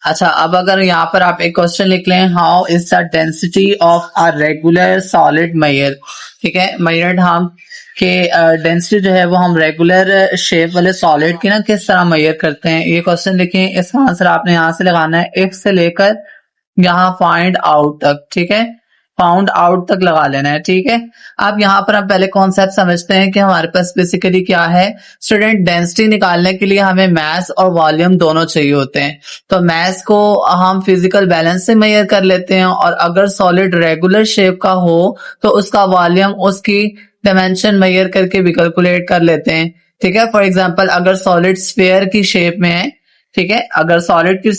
अच्छा, अब अगर यहाँ पर आप एक क्वेश्चन लिख लें, how is the density of a regular solid measure. ठीक है, मेजर्ड हम के डेंसिटी जो है वो हम रेगुलर शेप वाले सॉलिड की ना किस तरह मेजर करते हैं, ये क्वेश्चन लिखें। इसका आंसर आपने यहाँ से लगाना है, इफ से लेकर यहाँ फाइंड आउट तक। ठीक है, फाउंड आउट तक लगा लेना है। ठीक है, अब यहाँ पर हम पहले कॉन्सेप्ट समझते हैं कि हमारे पास बेसिकली क्या है। स्टूडेंट, डेंसिटी निकालने के लिए हमें मास और वॉल्यूम दोनों चाहिए होते हैं। तो मास को हम फिजिकल बैलेंस से मेजर कर लेते हैं, और अगर सॉलिड रेगुलर शेप का हो तो उसका वॉल्यूम उसकी डायमेंशन मेजर करके भी कैलकुलेट कर लेते हैं। ठीक है, फॉर एग्जांपल अगर सॉलिड स्फीयर की शेप में है, ठीक है, अगर सॉलिड की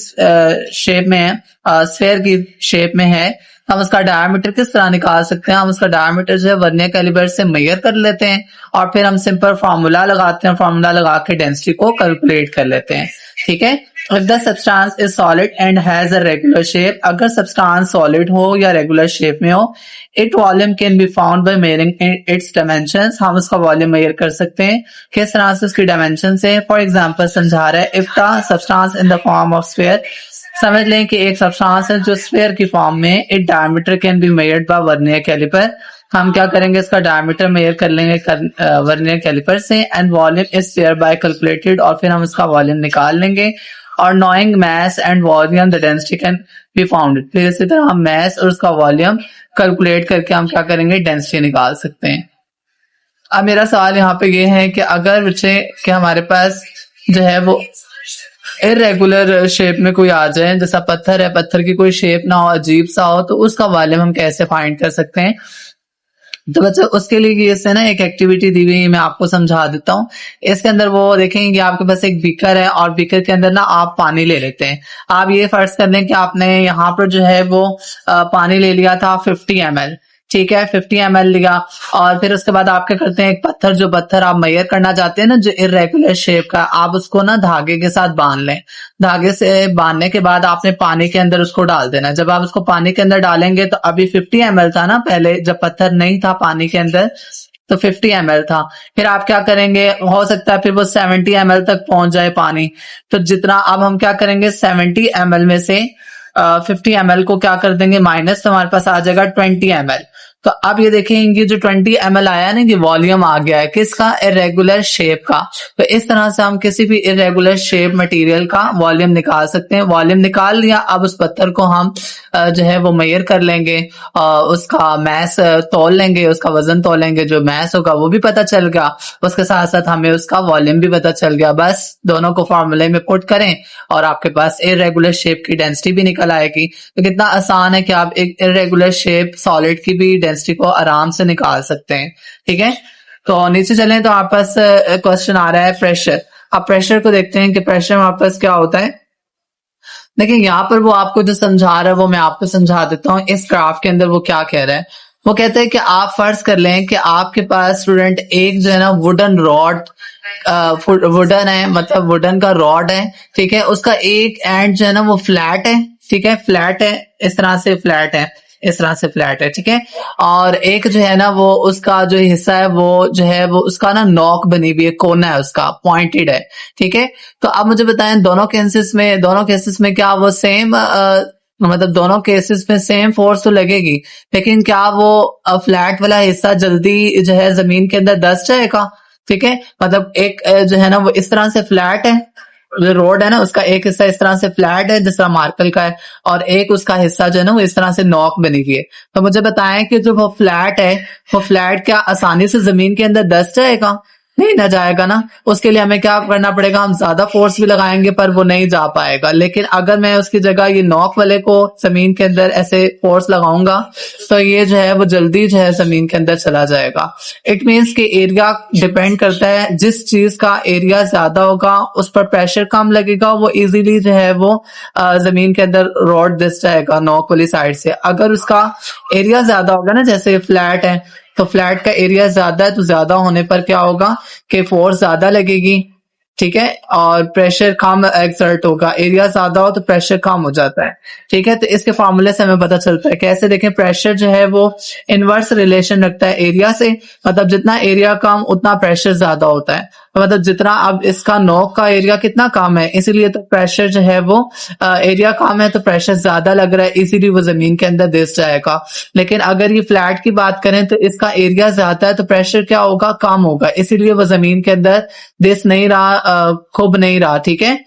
शेप में है, स्फीयर की शेप में है, हम उसका डायमीटर किस तरह निकाल सकते हैं। हम उसका डायमीटर जो है वर्नियर कैलिपर से मेजर कर लेते हैं, और फिर हम सिंपल फार्मूला लगाते हैं, फार्मूला लगा के डेंसिटी को कैलकुलेट कर लेते हैं। ठीक है, if the substance is solid and has a regular shape, अगर सब्सटेंस सॉलिड हो या रेगुलर शेप में हो, it volume can be found by measuring it's dimensions, हम उसका वॉल्यूम मेजर कर सकते हैं। किस तरह से, उसकी डायमेंशन से। फॉर एग्जांपल समझा रहा है, if the substance in the form of sphere, समझ लें कि एक सब्सटेंस है जो स्फीयर की फॉर्म में, it diameter can be measured by vernier caliper, हम क्या करेंगे, इसका डायमीटर मेजर कर लेंगे वर्नियर कैलिपर से, and volume is there by calculated, और फिर हम इसका वॉल्यूम निकाल लेंगे। और knowing mass and volume the density can be found, फिर इसी तरह हम मास और उसका वॉल्यूम कैलकुलेट करके हम क्या करेंगे, डेंसिटी निकाल सकते हैं। अब मेरा सवाल यहाँ पे ये है कि अगर बच्चे कि हमारे पास जो है वो इरेगुलर शेप में कोई आ जाए, जैसा पत्थर है, पत्थर की कोई शेप ना हो, अजीब सा हो, तो उसका वॉल्यूम हम कैसे फाइंड कर सकते हैं। तो बच्चों उसके लिए इससे ना एक एक्टिविटी दी हुई, मैं आपको समझा देता हूँ। इसके अंदर वो देखेंगे, आपके पास एक बीकर है, और बीकर के अंदर ना आप पानी ले लेते हैं। आप ये फर्ज कर लें कि आपने यहाँ पर जो है वो पानी ले लिया था 50 ml। ठीक है, 50 ml लिया, और फिर उसके बाद आप क्या करते हैं, एक पत्थर, जो पत्थर आप मेजर करना चाहते हैं ना, जो इरेगुलर शेप का, आप उसको ना धागे के साथ बांध लें। धागे से बांधने के बाद आपने पानी के अंदर उसको डाल देना। जब आप उसको पानी के अंदर डालेंगे, तो अभी 50 ml था ना पहले, जब पत्थर नहीं था पानी के अंदर, तो 50 ml था। फिर आप क्या करेंगे, हो सकता है फिर वो 70 ml तक पहुंच जाए पानी। तो जितना, अब हम क्या करेंगे, 70 ml में से 50 ml को क्या कर देंगे, माइनस, तो हमारे पास आ जाएगा 20 ml। तो अब ये देखेंगे, जो 20 ml आया ना, ये वॉल्यूम आ गया है किसका, इरेगुलर शेप का। तो इस तरह से हम किसी भी इरेगुलर शेप मटेरियल का वॉल्यूम निकाल सकते हैं। वॉल्यूम निकाल लिया, अब उस पत्थर को हम जो है वो मेजर कर लेंगे, उसका मैस तोल लेंगे, उसका वजन तोलेंगे, जो मैस होगा वो भी पता चल गया, उसके साथ साथ हमें उसका वॉल्यूम भी पता चल गया। बस दोनों को फॉर्मूले में पुट करें, और आपके पास इरेगुलर शेप की डेंसिटी भी निकल आएगी। तो कितना आसान है कि आप एक इरेगुलर शेप सॉलिड की भी डेंसिटी को आराम से निकाल सकते हैं। ठीक है, तो नीचे चलें तो आप पास क्वेश्चन आ रहा है प्रेशर। आप प्रेशर को देखते हैं कि प्रेशर में आप पास क्या होता है। देखिए, यहाँ पर वो आपको जो समझा रहा है वो मैं आपको समझा देता हूँ। इस ग्राफ के अंदर वो क्या कह रहा है, वो कहते हैं कि आप फर्ज कर लें कि आपके पास स्टूडेंट एक जो है ना वुडन रॉड, वुडन है, मतलब वुडन का रॉड है। ठीक है, उसका एक एंड जो है ना वो फ्लैट है। ठीक है, फ्लैट है, इस तरह से फ्लैट है, इस तरह से फ्लैट है। ठीक है, और एक जो है ना वो उसका जो हिस्सा है वो जो है वो उसका ना नॉक बनी हुई है, कोना है उसका, पॉइंटेड है। ठीक है, तो अब मुझे बताएं, दोनों केसेस में क्या वो सेम, मतलब दोनों केसेस में सेम फोर्स तो लगेगी, लेकिन क्या वो फ्लैट वाला हिस्सा जल्दी जो है जमीन के अंदर धंस जाएगा। ठीक है, मतलब एक जो है ना वो इस तरह से फ्लैट है, जो रोड है ना उसका एक हिस्सा इस तरह से फ्लैट है जैसा मार्बल का है, और एक उसका हिस्सा जो है ना वो इस तरह से नॉक बनी हुई है। तो मुझे बताएं कि जो वो फ्लैट है, वो फ्लैट क्या आसानी से जमीन के अंदर धंस जाएगा? नहीं ना जाएगा ना। उसके लिए हमें क्या करना पड़ेगा, हम ज्यादा फोर्स भी लगाएंगे पर वो नहीं जा पाएगा। लेकिन अगर मैं उसकी जगह ये नॉक वाले को जमीन के अंदर ऐसे फोर्स लगाऊंगा, तो ये जो है वो जल्दी जो है जमीन के अंदर चला जाएगा। इट मीन्स कि एरिया डिपेंड करता है, जिस चीज का एरिया ज्यादा होगा उस पर प्रेशर कम लगेगा, वो इजीली जो है वो जमीन के अंदर रॉड धंस जाएगा नॉक वाली साइड से। अगर उसका एरिया ज्यादा होगा ना, जैसे फ्लैट है, तो फ्लैट का एरिया ज्यादा है, तो ज्यादा होने पर क्या होगा कि फोर्स ज्यादा लगेगी। ठीक है, और प्रेशर कम एक्सर्ट होगा, एरिया ज्यादा हो तो प्रेशर कम हो जाता है। ठीक है, तो इसके फॉर्मूले से हमें पता चलता है कैसे, देखें प्रेशर जो है वो इनवर्स रिलेशन रखता है एरिया से, मतलब जितना एरिया कम उतना प्रेशर ज्यादा होता है। तो मतलब जितना, अब इसका नोक का एरिया कितना कम है, इसीलिए तो प्रेशर जो है वो एरिया कम है तो प्रेशर ज्यादा लग रहा है, इसीलिए वो जमीन के अंदर दिस जाएगा। लेकिन अगर ये फ्लैट की बात करें तो इसका एरिया ज्यादा है तो प्रेशर क्या होगा, कम होगा, इसीलिए वो जमीन के अंदर दिस नहीं रहा, खुब नहीं रहा। ठीक है,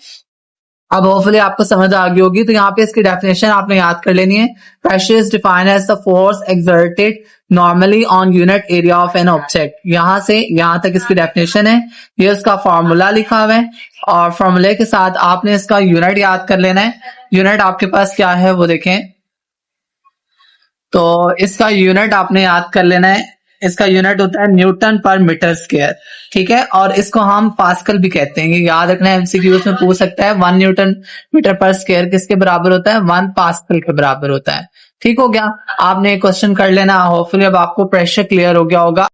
अब होपफुली आपको समझ आ गई होगी। तो यहाँ पे इसकी डेफिनेशन आपने याद कर लेनी है। Pressure is defined as the force exerted normally on unit area of an object. यहां से यहां तक इसकी डेफिनेशन है, ये उसका फॉर्मूला लिखा हुआ है, और फॉर्मूले के साथ आपने इसका यूनिट याद कर लेना है। यूनिट आपके पास क्या है वो देखें, तो इसका यूनिट आपने याद कर लेना है। इसका यूनिट होता है न्यूटन पर मीटर स्क्वायर। ठीक है, और इसको हम पास्कल भी कहते हैं, ये याद रखना है, एमसीक्यूज में पूछ सकता है। 1 न्यूटन मीटर पर स्क्वायर किसके बराबर होता है, 1 पास्कल के बराबर होता है। ठीक हो गया, आपने एक क्वेश्चन कर लेना। होपफुली अब आपको प्रेशर क्लियर हो गया होगा।